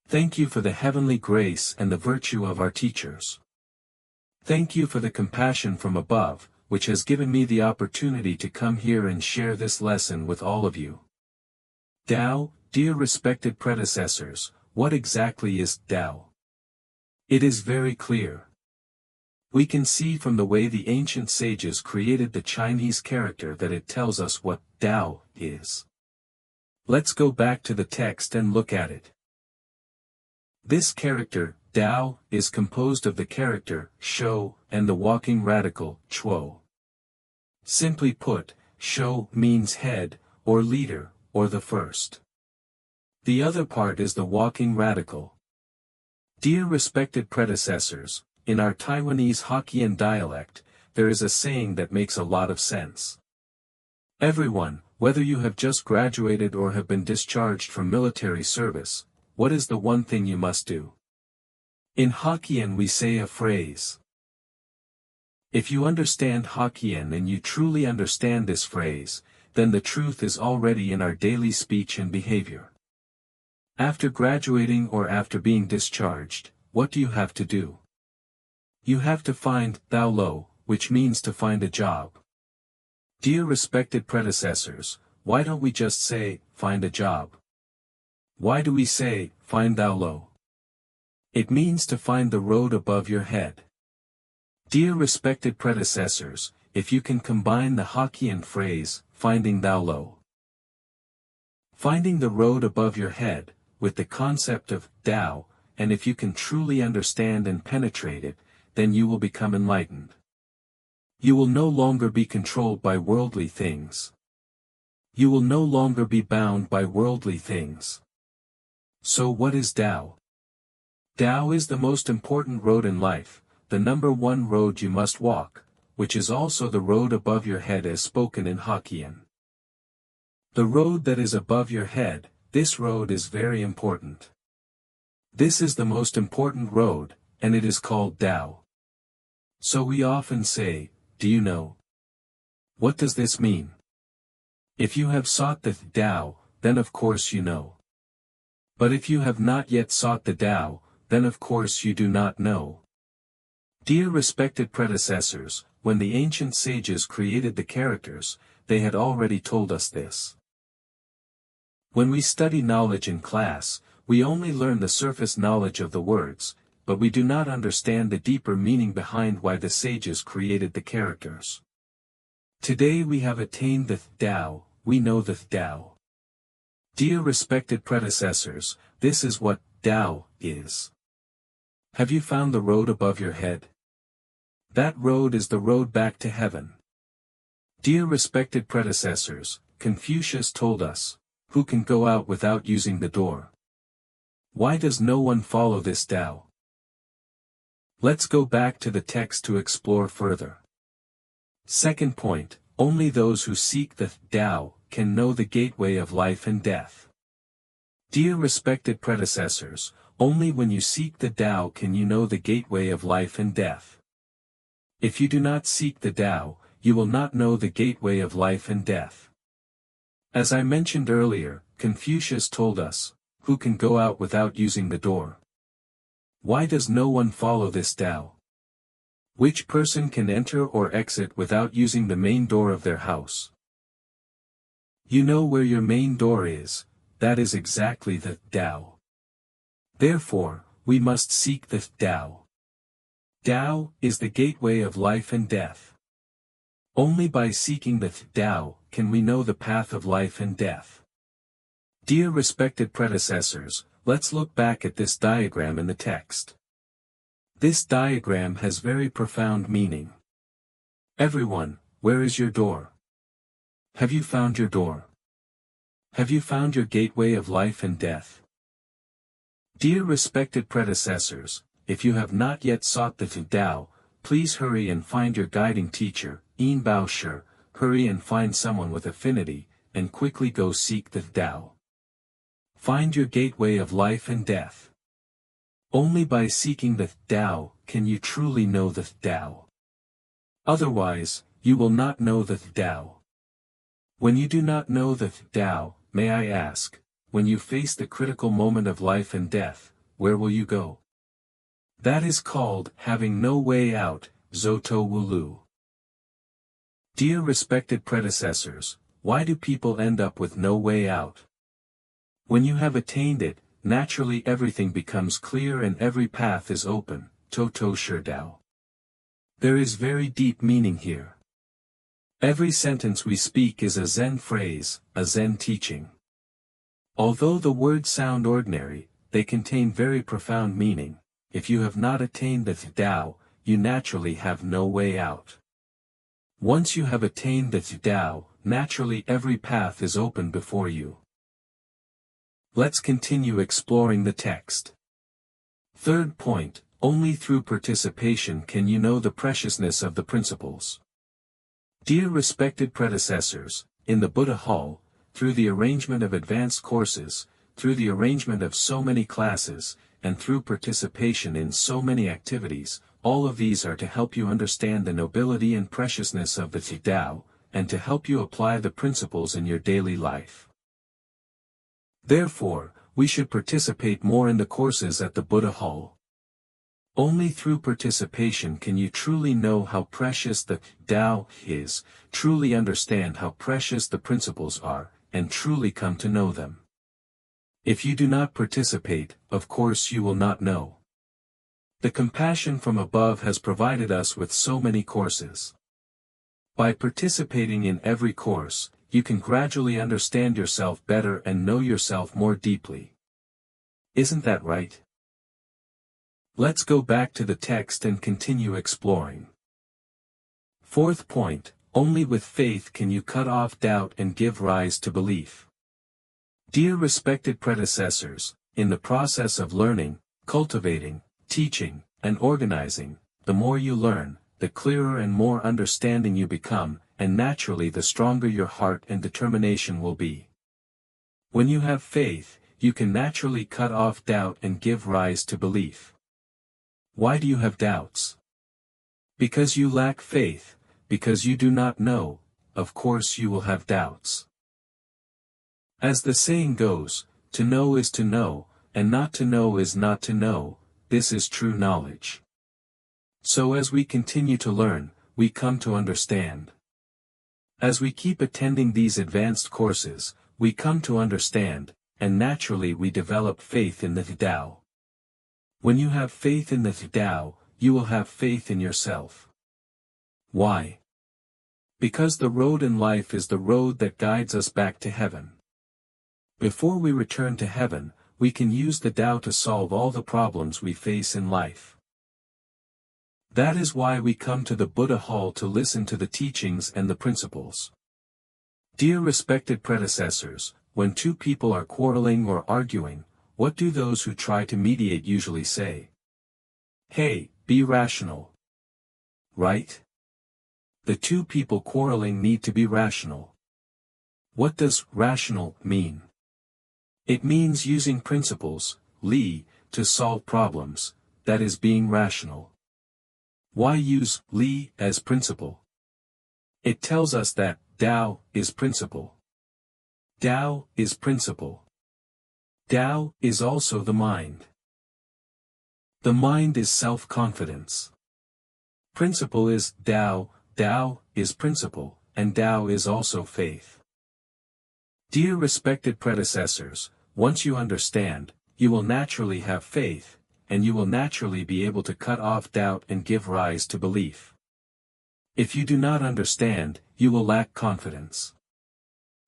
Thank you for the heavenly grace and the virtue of our teachers. Thank you for the compassion from above, which has given me the opportunity to come here and share this lesson with all of you. Tao, dear respected predecessors, what exactly is Tao? It is very clear. We can see from the way the ancient sages created the Chinese character that it tells us what Tao is. Let's go back to the text and look at it. This character, Tao, is composed of the character, Shou, and the walking radical, Chuo. Simply put, Shou means head, or leader, or the first. The other part is the walking radical. Dear respected predecessors, in our Taiwanese Hokkien dialect, there is a saying that makes a lot of sense. Everyone, whether you have just graduated or have been discharged from military service, what is the one thing you must do? In Hokkien we say a phrase. If you understand Hokkien and you truly understand this phrase, then the truth is already in our daily speech and behavior. After graduating or after being discharged, what do you have to do? You have to find Tao Lo, which means to find a job. Dear respected predecessors, why don't we just say, find a job? Why do we say, find Tao Lo? It means to find the road above your head. Dear respected predecessors, if you can combine the Hokkien phrase, finding Tao Lo, finding the road above your head, with the concept of Tao, and if you can truly understand and penetrate it, then you will become enlightened. You will no longer be controlled by worldly things. You will no longer be bound by worldly things. So what is Tao? Tao is the most important road in life, the number one road you must walk, which is also the road above your head as spoken in Hokkien. The road that is above your head, this road is very important. This is the most important road, and it is called Tao. So we often say, do you know? What does this mean? If you have sought the Tao, then of course you know. But if you have not yet sought the Tao, then of course you do not know. Dear respected predecessors, when the ancient sages created the characters, they had already told us this. When we study knowledge in class, we only learn the surface knowledge of the words, but we do not understand the deeper meaning behind why the sages created the characters. Today we have attained the Tao, we know the Tao. Dear respected predecessors, this is what Tao is. Have you found the road above your head? That road is the road back to heaven. Dear respected predecessors, Confucius told us, who can go out without using the door? Why does no one follow this Tao? Let's go back to the text to explore further. Second point, only those who seek the Tao can know the gateway of life and death. Dear respected predecessors, only when you seek the Tao can you know the gateway of life and death. If you do not seek the Tao, you will not know the gateway of life and death. As I mentioned earlier, Confucius told us, who can go out without using the door? Why does no one follow this Tao? Which person can enter or exit without using the main door of their house? You know where your main door is, that is exactly the Tao. Therefore, we must seek the Tao. Tao is the gateway of life and death. Only by seeking the Tao can we know the path of life and death. Dear respected predecessors, let's look back at this diagram in the text. This diagram has very profound meaning. Everyone, where is your door? Have you found your door? Have you found your gateway of life and death? Dear respected predecessors, if you have not yet sought the Tao, please hurry and find your guiding teacher, Yin Bao Shi, hurry and find someone with affinity, and quickly go seek the Tao. Find your gateway of life and death. Only by seeking the Tao can you truly know the Tao. Otherwise, you will not know the Tao. When you do not know the Tao, may I ask, when you face the critical moment of life and death, where will you go? That is called having no way out, Zoto Wulu. Dear respected predecessors, why do people end up with no way out? When you have attained it, naturally everything becomes clear and every path is open, Toto Sherdao. There is very deep meaning here. Every sentence we speak is a Zen phrase, a Zen teaching. Although the words sound ordinary, they contain very profound meaning. If you have not attained the Tao, you naturally have no way out. Once you have attained the Tao, naturally every path is open before you. Let's continue exploring the text. Third point, only through participation can you know the preciousness of the principles. Dear respected predecessors, in the Buddha Hall, through the arrangement of advanced courses, through the arrangement of so many classes, and through participation in so many activities, all of these are to help you understand the nobility and preciousness of the Tao, and to help you apply the principles in your daily life. Therefore, we should participate more in the courses at the Buddha Hall. Only through participation can you truly know how precious the Tao is, truly understand how precious the principles are, and truly come to know them. If you do not participate, of course you will not know. The compassion from above has provided us with so many courses. By participating in every course, you can gradually understand yourself better and know yourself more deeply. Isn't that right? Let's go back to the text and continue exploring. Fourth point, only with faith can you cut off doubt and give rise to belief. Dear respected predecessors, in the process of learning, cultivating, teaching, and organizing, the more you learn, the clearer and more understanding you become, and naturally the stronger your heart and determination will be. When you have faith, you can naturally cut off doubt and give rise to belief. Why do you have doubts? Because you lack faith, because you do not know, of course you will have doubts. As the saying goes, to know is to know, and not to know is not to know, this is true knowledge. So as we continue to learn, we come to understand. As we keep attending these advanced courses, we come to understand, and naturally we develop faith in the Tao. When you have faith in the Tao, you will have faith in yourself. Why? Because the road in life is the road that guides us back to heaven. Before we return to heaven, we can use the Tao to solve all the problems we face in life. That is why we come to the Buddha Hall to listen to the teachings and the principles. Dear respected predecessors, when two people are quarreling or arguing, what do those who try to mediate usually say? Hey, be rational. Right? The two people quarreling need to be rational. What does rational mean? It means using principles, Li, to solve problems, that is being rational. Why use Li as principle? It tells us that Tao is principle. Tao is principle. Tao is also the mind. The mind is self-confidence. Principle is Tao, Tao is principle, and Tao is also faith. Dear respected predecessors, once you understand, you will naturally have faith, and you will naturally be able to cut off doubt and give rise to belief. If you do not understand, you will lack confidence.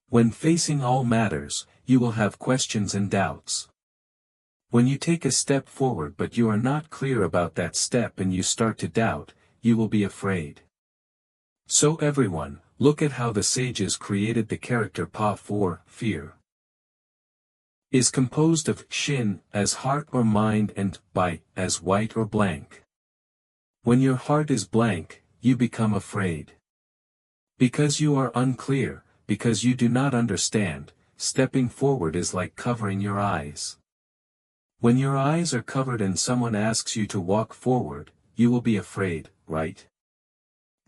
When facing all matters, you will have questions and doubts. When you take a step forward but you are not clear about that step and you start to doubt, you will be afraid. So everyone, look at how the sages created the character Pa for fear. Is composed of Shin as heart or mind and Bai as white or blank. When your heart is blank, you become afraid. Because you are unclear, because you do not understand, stepping forward is like covering your eyes. When your eyes are covered and someone asks you to walk forward, you will be afraid, right?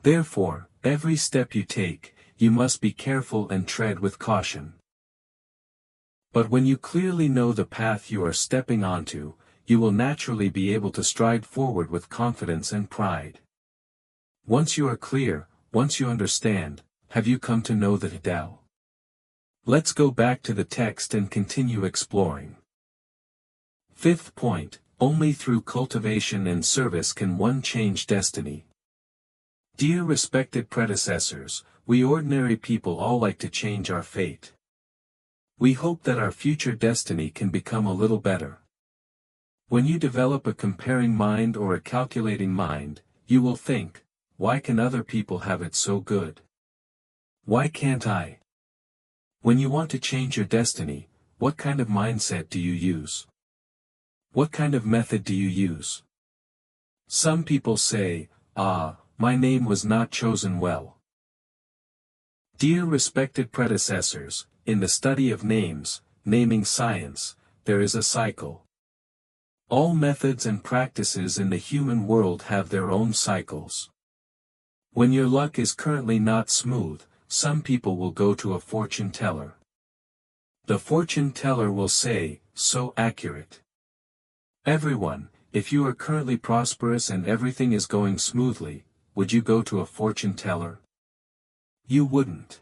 Therefore, every step you take, you must be careful and tread with caution. But when you clearly know the path you are stepping onto, you will naturally be able to stride forward with confidence and pride. Once you are clear, once you understand, have you come to know the Tao? Let's go back to the text and continue exploring. Fifth point, only through cultivation and service can one change destiny. Dear respected predecessors, we ordinary people all like to change our fate. We hope that our future destiny can become a little better. When you develop a comparing mind or a calculating mind, you will think, why can other people have it so good? Why can't I? When you want to change your destiny, what kind of mindset do you use? What kind of method do you use? Some people say, my name was not chosen well. Dear respected predecessors, in the study of names, naming science, there is a cycle. All methods and practices in the human world have their own cycles. When your luck is currently not smooth, some people will go to a fortune teller. The fortune teller will say, so accurate. Everyone, if you are currently prosperous and everything is going smoothly, would you go to a fortune teller? You wouldn't.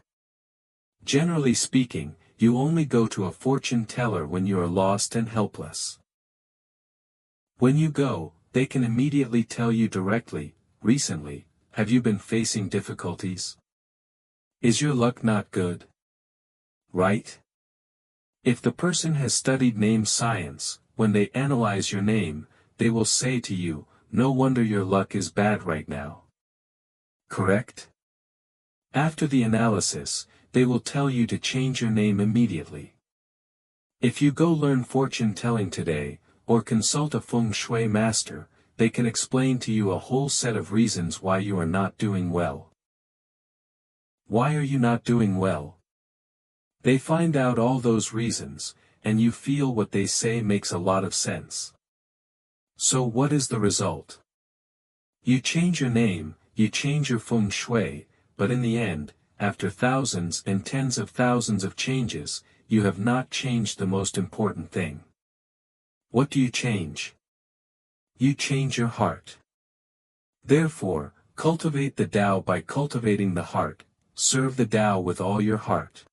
Generally speaking, you only go to a fortune teller when you are lost and helpless. When you go, they can immediately tell you directly, recently, have you been facing difficulties? Is your luck not good? Right? If the person has studied name science, when they analyze your name, they will say to you, no wonder your luck is bad right now. Correct? After the analysis, they will tell you to change your name immediately. If you go learn fortune telling today, or consult a feng shui master, they can explain to you a whole set of reasons why you are not doing well. Why are you not doing well? They find out all those reasons, and you feel what they say makes a lot of sense. So what is the result? You change your name, you change your feng shui, but in the end, after thousands and tens of thousands of changes, you have not changed the most important thing. What do you change? You change your heart. Therefore, cultivate the Tao by cultivating the heart, serve the Tao with all your heart.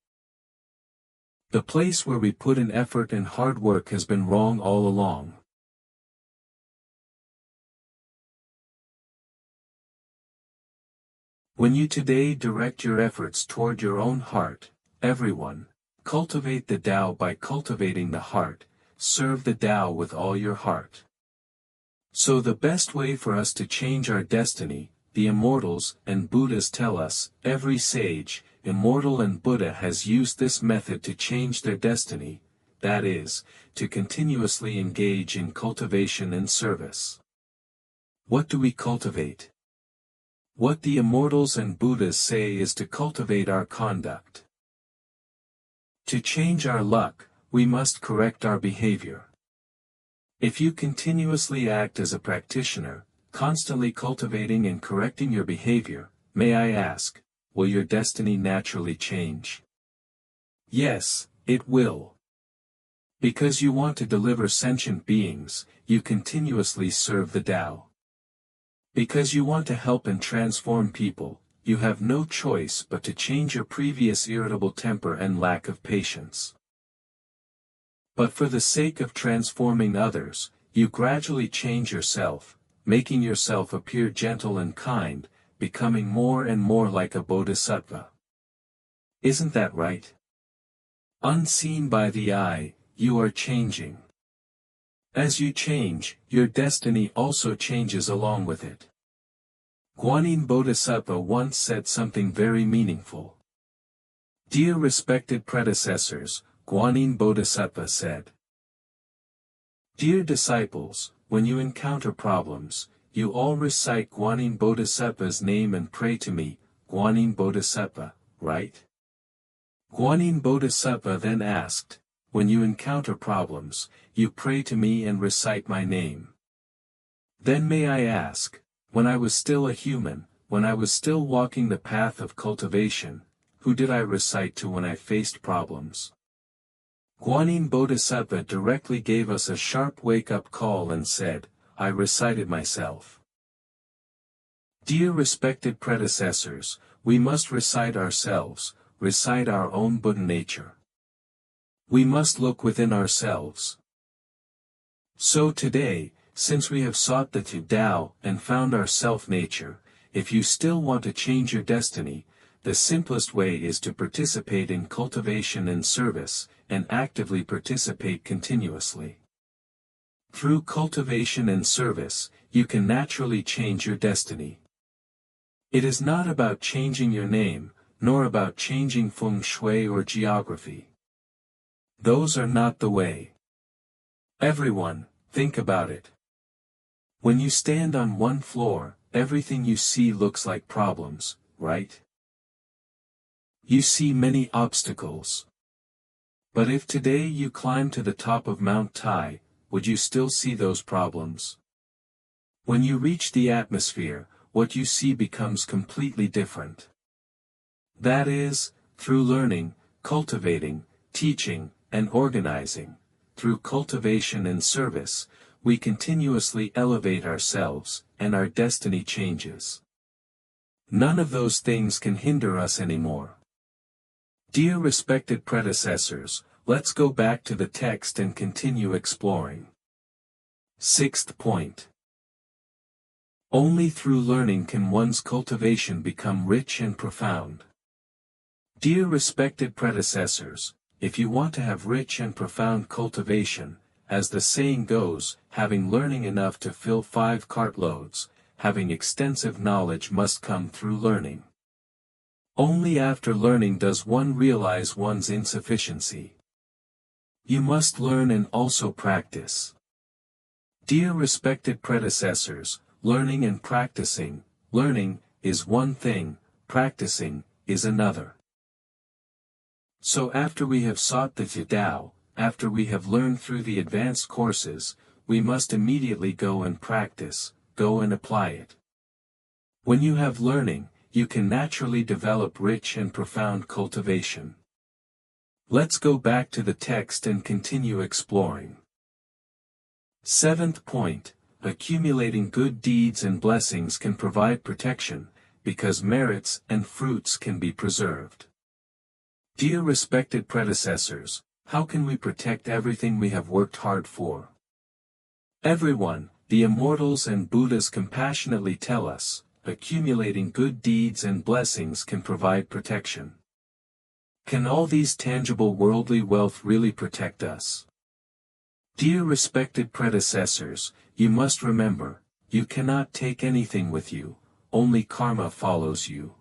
The place where we put in effort and hard work has been wrong all along. When you today direct your efforts toward your own heart, everyone, cultivate the Tao by cultivating the heart, serve the Tao with all your heart. So the best way for us to change our destiny, the immortals and Buddhas tell us, every sage, immortal and Buddha has used this method to change their destiny, that is, to continuously engage in cultivation and service. What do we cultivate? What the immortals and Buddhas say is to cultivate our conduct. To change our luck, we must correct our behavior. If you continuously act as a practitioner, constantly cultivating and correcting your behavior, may I ask, will your destiny naturally change? Yes, it will. Because you want to deliver sentient beings, you continuously serve the Tao. Because you want to help and transform people, you have no choice but to change your previous irritable temper and lack of patience. But for the sake of transforming others, you gradually change yourself, making yourself appear gentle and kind, becoming more and more like a bodhisattva. Isn't that right? Unseen by the eye, you are changing. As you change, your destiny also changes along with it. Guanyin Bodhisattva once said something very meaningful. Dear respected predecessors, Guanyin Bodhisattva said. Dear disciples, when you encounter problems, you all recite Guanyin Bodhisattva's name and pray to me, Guanyin Bodhisattva, right? Guanyin Bodhisattva then asked, when you encounter problems, you pray to me and recite my name. Then may I ask, when I was still a human, when I was still walking the path of cultivation, who did I recite to when I faced problems? Guanyin Bodhisattva directly gave us a sharp wake-up call and said, I recited myself. Dear respected predecessors, we must recite ourselves, recite our own Buddha nature. We must look within ourselves. So today, since we have sought the Tao and found our self-nature, if you still want to change your destiny, the simplest way is to participate in cultivation and service, and actively participate continuously. Through cultivation and service, you can naturally change your destiny. It is not about changing your name, nor about changing feng shui or geography. Those are not the way. Everyone, think about it. When you stand on one floor, everything you see looks like problems, right? You see many obstacles. But if today you climb to the top of Mount Tai, would you still see those problems? When you reach the atmosphere, what you see becomes completely different. That is, through learning, cultivating, teaching, and organizing, through cultivation and service, we continuously elevate ourselves, and our destiny changes. None of those things can hinder us anymore. Dear respected predecessors, let's go back to the text and continue exploring. Sixth point. Only through learning can one's cultivation become rich and profound. Dear respected predecessors, if you want to have rich and profound cultivation, as the saying goes, having learning enough to fill 5 cartloads, having extensive knowledge must come through learning. Only after learning does one realize one's insufficiency. You must learn and also practice. Dear respected predecessors, learning and practicing, learning is one thing, practicing is another. So after we have sought the Tao, after we have learned through the advanced courses, we must immediately go and practice, go and apply it. When you have learning, you can naturally develop rich and profound cultivation. Let's go back to the text and continue exploring. Seventh point, accumulating good deeds and blessings can provide protection, because merits and fruits can be preserved. Dear respected predecessors, how can we protect everything we have worked hard for? Everyone, the immortals and Buddhas compassionately tell us, accumulating good deeds and blessings can provide protection. Can all these tangible worldly wealth really protect us? Dear respected predecessors, you must remember, you cannot take anything with you, only karma follows you.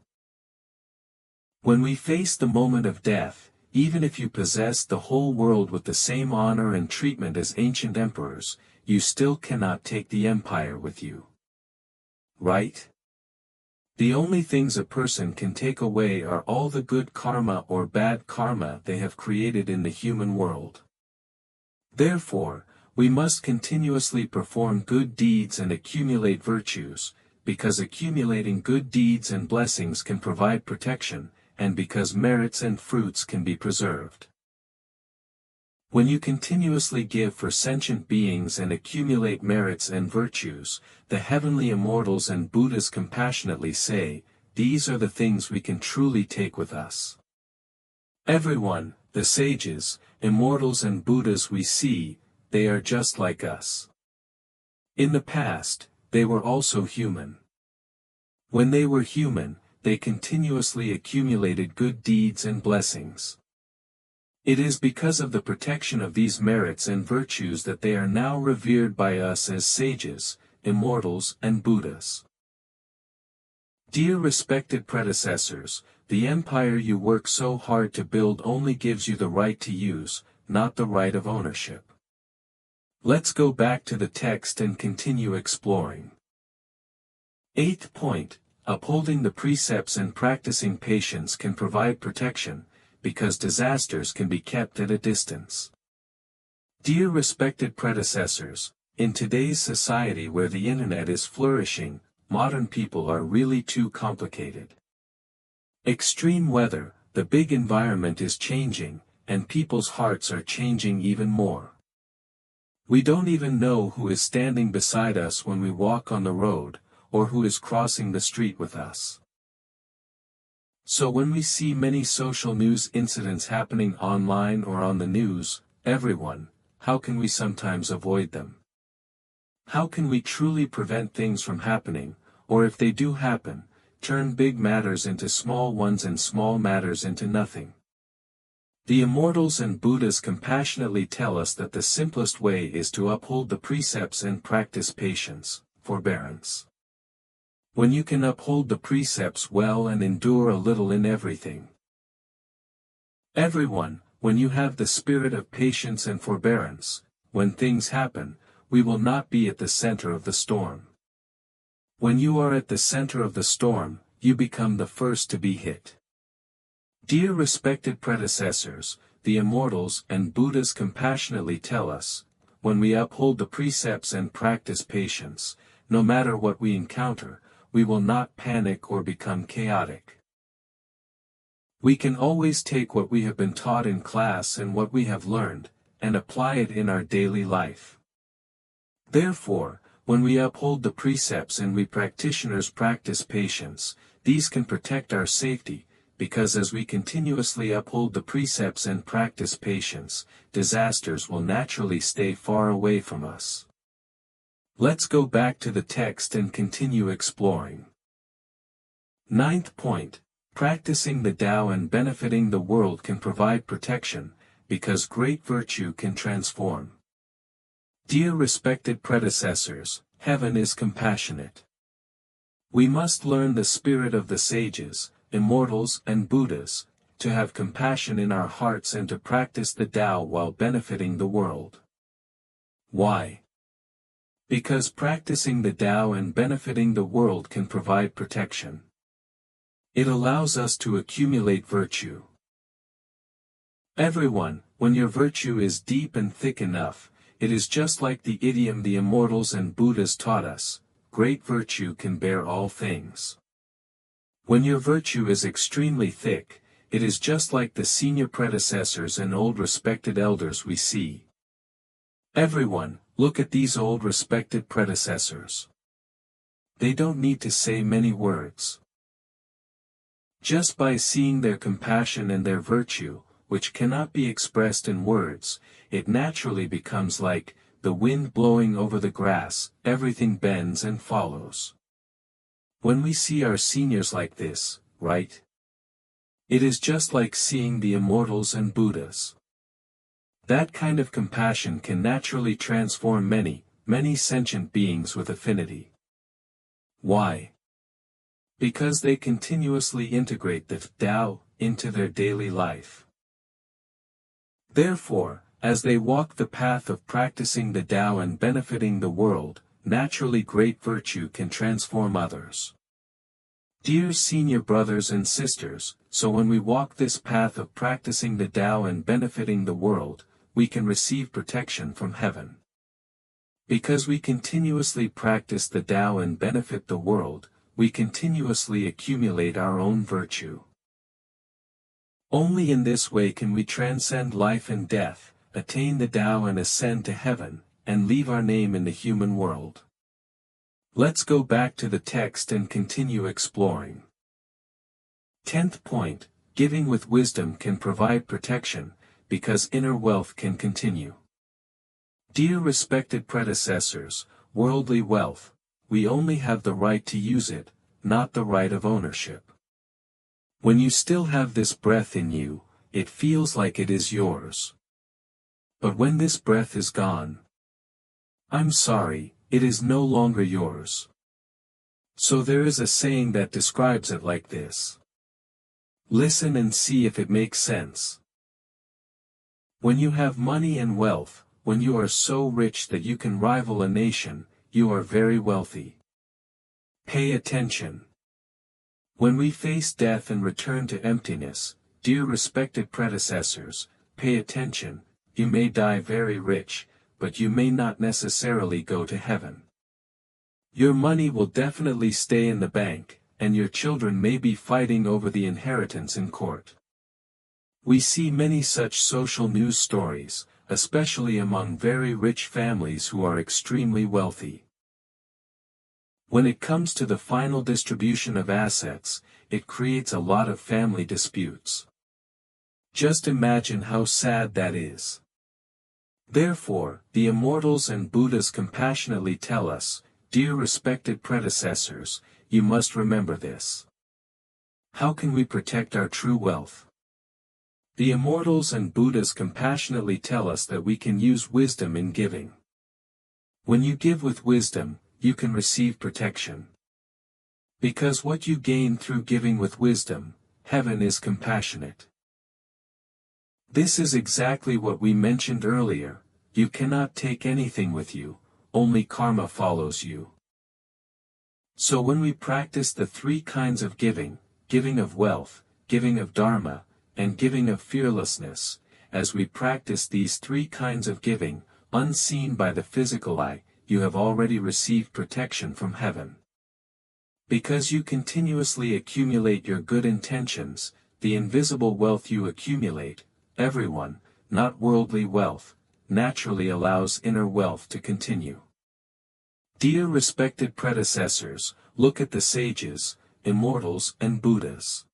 When we face the moment of death, even if you possess the whole world with the same honor and treatment as ancient emperors, you still cannot take the empire with you. Right? The only things a person can take away are all the good karma or bad karma they have created in the human world. Therefore, we must continuously perform good deeds and accumulate virtues, because accumulating good deeds and blessings can provide protection, and because merits and fruits can be preserved. When you continuously give for sentient beings and accumulate merits and virtues, the heavenly immortals and Buddhas compassionately say, these are the things we can truly take with us. Everyone, the sages, immortals and Buddhas we see, they are just like us. In the past, they were also human. When they were human, they continuously accumulated good deeds and blessings. It is because of the protection of these merits and virtues that they are now revered by us as sages, immortals and Buddhas. Dear respected predecessors, the empire you work so hard to build only gives you the right to use, not the right of ownership. Let's go back to the text and continue exploring. Eighth point, upholding the precepts and practicing patience can provide protection, because disasters can be kept at a distance. Dear respected predecessors, in today's society where the internet is flourishing, modern people are really too complicated. Extreme weather, the big environment is changing, and people's hearts are changing even more. We don't even know who is standing beside us when we walk on the road, or who is crossing the street with us. So when we see many social news incidents happening online or on the news, how can we sometimes avoid them? How can we truly prevent things from happening, or if they do happen, turn big matters into small ones and small matters into nothing? The Immortals and Buddhas compassionately tell us that the simplest way is to uphold the precepts and practice patience, forbearance. When you can uphold the precepts well and endure a little in everything. When you have the spirit of patience and forbearance, when things happen, we will not be at the center of the storm. When you are at the center of the storm, you become the first to be hit. Dear respected predecessors, the Immortals and Buddhas compassionately tell us, when we uphold the precepts and practice patience, no matter what we encounter, we will not panic or become chaotic. We can always take what we have been taught in class and what we have learned, and apply it in our daily life. Therefore, when we uphold the precepts and we practitioners practice patience, these can protect our safety, because as we continuously uphold the precepts and practice patience, disasters will naturally stay far away from us. Let's go back to the text and continue exploring. Ninth point, practicing the Tao and benefiting the world can provide protection, because great virtue can transform. Dear respected predecessors, heaven is compassionate. We must learn the spirit of the sages, Immortals and Buddhas, to have compassion in our hearts and to practice the Tao while benefiting the world. Why? Because practicing the Tao and benefiting the world can provide protection. It allows us to accumulate virtue. When your virtue is deep and thick enough, it is just like the idiom the Immortals and Buddhas taught us, great virtue can bear all things. When your virtue is extremely thick, it is just like the senior predecessors and old respected elders we see. Look at these old respected predecessors. They don't need to say many words. Just by seeing their compassion and their virtue, which cannot be expressed in words, it naturally becomes like the wind blowing over the grass, everything bends and follows. When we see our seniors like this, right? It is just like seeing the Immortals and Buddhas. That kind of compassion can naturally transform many, many sentient beings with affinity. Why? Because they continuously integrate the Tao into their daily life. Therefore, as they walk the path of practicing the Tao and benefiting the world, naturally great virtue can transform others. Dear senior brothers and sisters, so when we walk this path of practicing the Tao and benefiting the world, we can receive protection from heaven. Because we continuously practice the Tao and benefit the world, we continuously accumulate our own virtue. Only in this way can we transcend life and death, attain the Tao and ascend to heaven, and leave our name in the human world. Let's go back to the text and continue exploring. 10th point, giving with wisdom can provide protection, because inner wealth can continue. Dear respected predecessors, worldly wealth, we only have the right to use it, not the right of ownership. When you still have this breath in you, it feels like it is yours. But when this breath is gone, I'm sorry, it is no longer yours. So there is a saying that describes it like this. Listen and see if it makes sense. When you have money and wealth, when you are so rich that you can rival a nation, you are very wealthy. Pay attention. When we face death and return to emptiness, dear respected predecessors, pay attention, you may die very rich, but you may not necessarily go to heaven. Your money will definitely stay in the bank, and your children may be fighting over the inheritance in court. We see many such social news stories, especially among very rich families who are extremely wealthy. When it comes to the final distribution of assets, it creates a lot of family disputes. Just imagine how sad that is. Therefore, the immortals and Buddhas compassionately tell us, dear respected predecessors, you must remember this. How can we protect our true wealth? The immortals and Buddhas compassionately tell us that we can use wisdom in giving. When you give with wisdom, you can receive protection. Because what you gain through giving with wisdom, heaven is compassionate. This is exactly what we mentioned earlier, you cannot take anything with you, only karma follows you. So when we practice the three kinds of giving of wealth, giving of dharma, and giving of fearlessness, as we practice these three kinds of giving, unseen by the physical eye, you have already received protection from heaven. Because you continuously accumulate your good intentions, the invisible wealth you accumulate, everyone, not worldly wealth, naturally allows inner wealth to continue. Dear respected predecessors, look at the sages, immortals and Buddhas.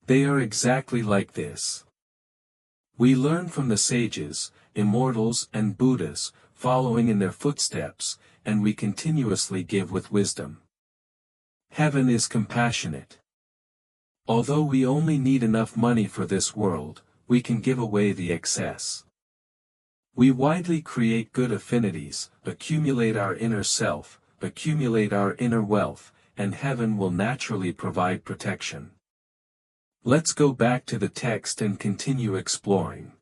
They are exactly like this. We learn from the sages, immortals and Buddhas, following in their footsteps, and we continuously give with wisdom. Heaven is compassionate. Although we only need enough money for this world, we can give away the excess. We widely create good affinities, accumulate our inner self, accumulate our inner wealth, and heaven will naturally provide protection. Let's go back to the text and continue exploring.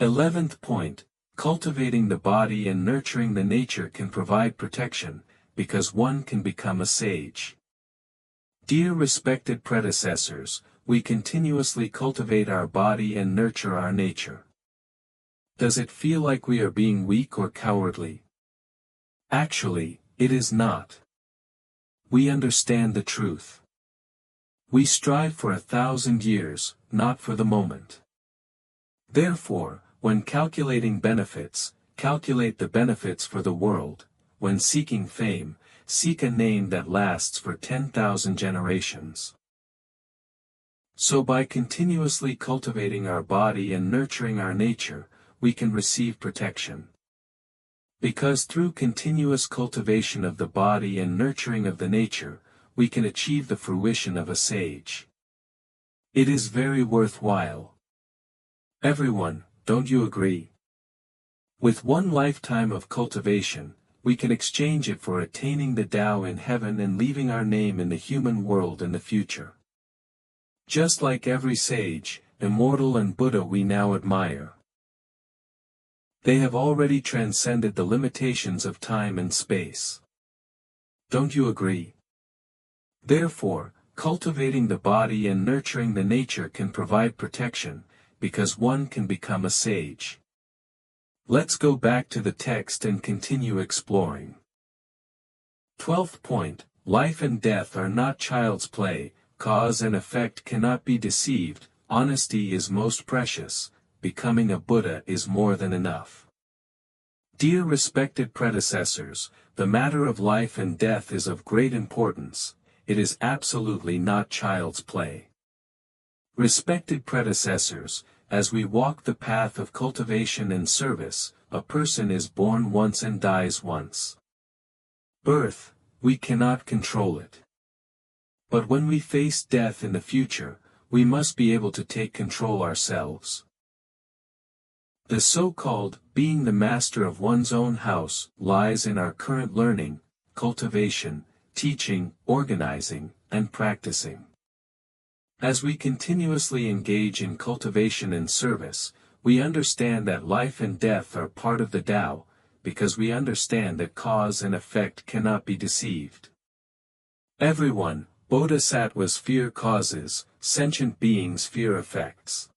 11th point, cultivating the body and nurturing the nature can provide protection, because one can become a sage. Dear respected predecessors, we continuously cultivate our body and nurture our nature. Does it feel like we are being weak or cowardly? Actually, it is not. We understand the truth. We strive for 1,000 years, not for the moment. Therefore, when calculating benefits, calculate the benefits for the world. When seeking fame, seek a name that lasts for 10,000 generations. So by continuously cultivating our body and nurturing our nature, we can receive protection. Because through continuous cultivation of the body and nurturing of the nature, we can achieve the fruition of a sage. It is very worthwhile. Everyone, don't you agree? With one lifetime of cultivation, we can exchange it for attaining the Tao in heaven and leaving our name in the human world in the future. Just like every sage, immortal and Buddha we now admire. They have already transcended the limitations of time and space. Don't you agree? Therefore, cultivating the body and nurturing the nature can provide protection, because one can become a sage. Let's go back to the text and continue exploring. 12th point, life and death are not child's play, cause and effect cannot be deceived, honesty is most precious, becoming a Buddha is more than enough. Dear respected predecessors, the matter of life and death is of great importance. It is absolutely not child's play. Respected predecessors, as we walk the path of cultivation and service, a person is born once and dies once. Birth, we cannot control it. But when we face death in the future, we must be able to take control ourselves. The so-called being the master of one's own house lies in our current learning, cultivation, teaching, organizing, and practicing. As we continuously engage in cultivation and service, we understand that life and death are part of the Tao, because we understand that cause and effect cannot be deceived. Everyone, bodhisattvas fear causes, sentient beings fear effects.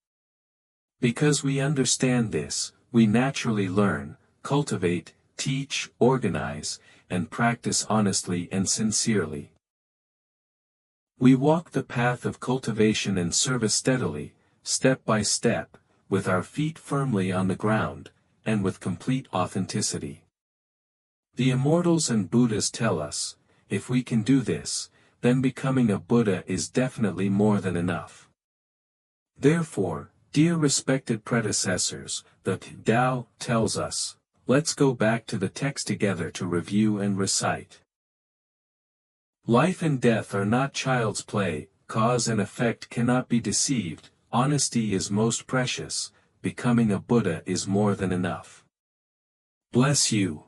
Because we understand this, we naturally learn, cultivate, teach, organize, and practice honestly and sincerely. We walk the path of cultivation and service steadily, step by step, with our feet firmly on the ground, and with complete authenticity. The Immortals and Buddhas tell us, if we can do this, then becoming a Buddha is definitely more than enough. Therefore, dear respected predecessors, the Tao tells us, let's go back to the text together to review and recite. Life and death are not child's play, cause and effect cannot be deceived, honesty is most precious, becoming a Buddha is more than enough. Bless you.